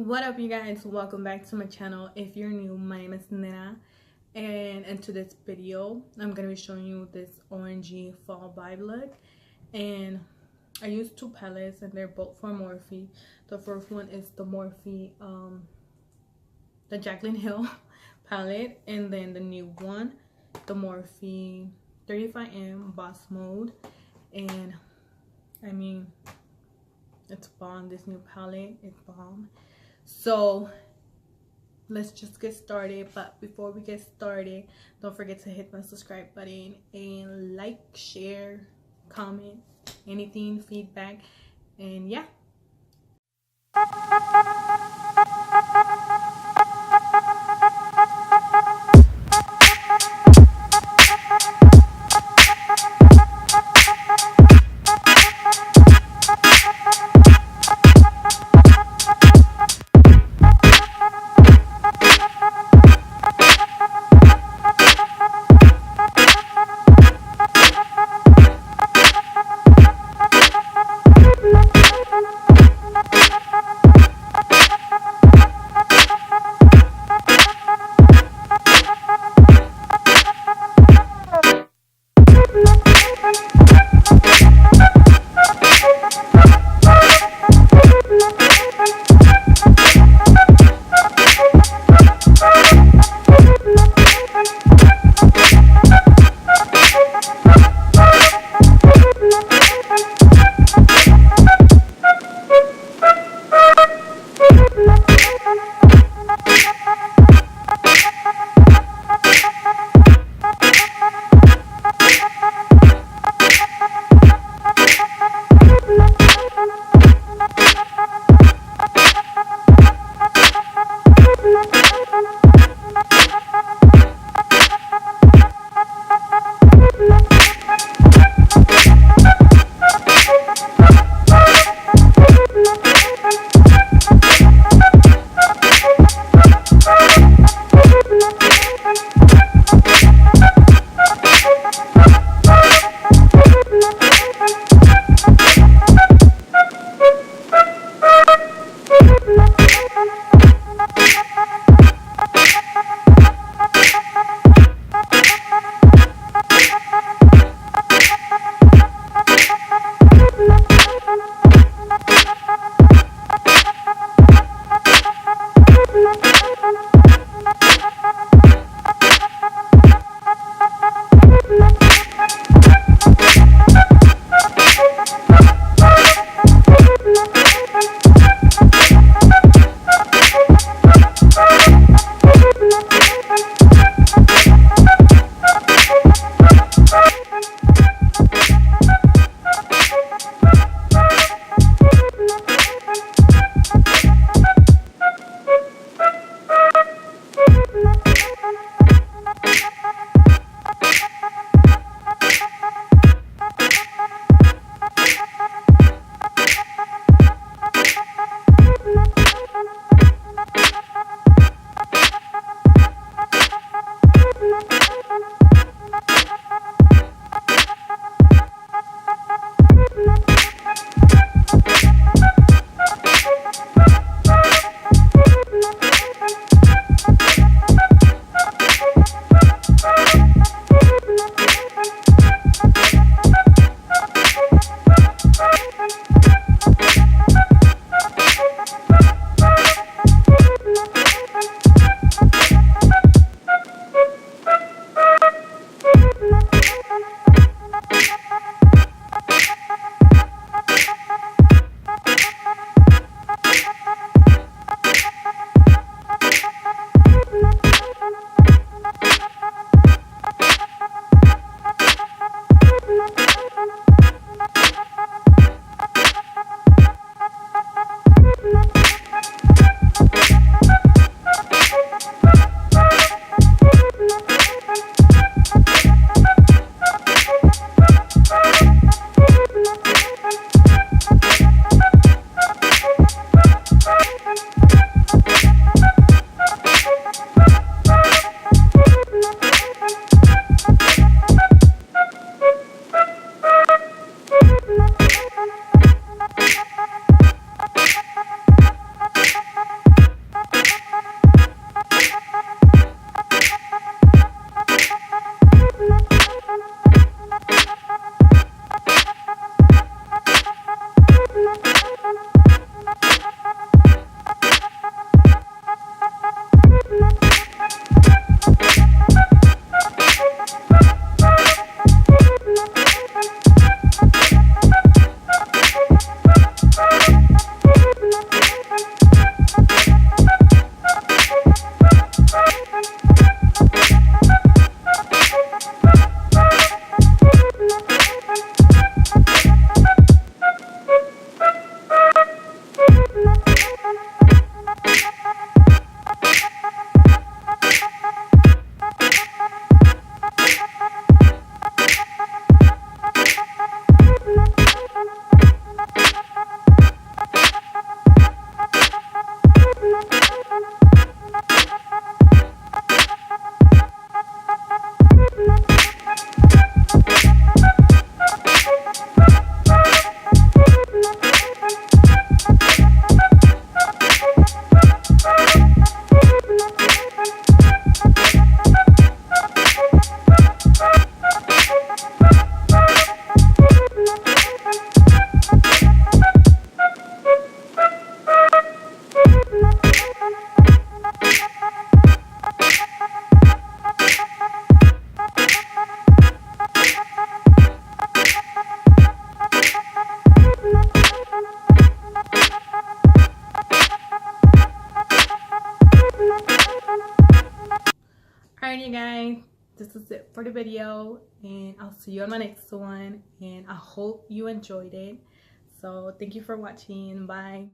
What up, you guys? Welcome back to my channel. If you're new, my name is Nenah, and into this video I'm gonna be showing you this orangey fall vibe look. And I used two palettes and they're both for Morphe. The first one is the Morphe the Jaclyn Hill palette, and then the new one, the Morphe 35M Boss Mode. And I mean, it's bomb. This new palette is bomb. So let's just get started. But before we get started, don't forget to hit my subscribe button and like, share, comment, anything, feedback, and yeah. for the video, and I'll see you on my next one, and I hope you enjoyed it. So thank you for watching. Bye.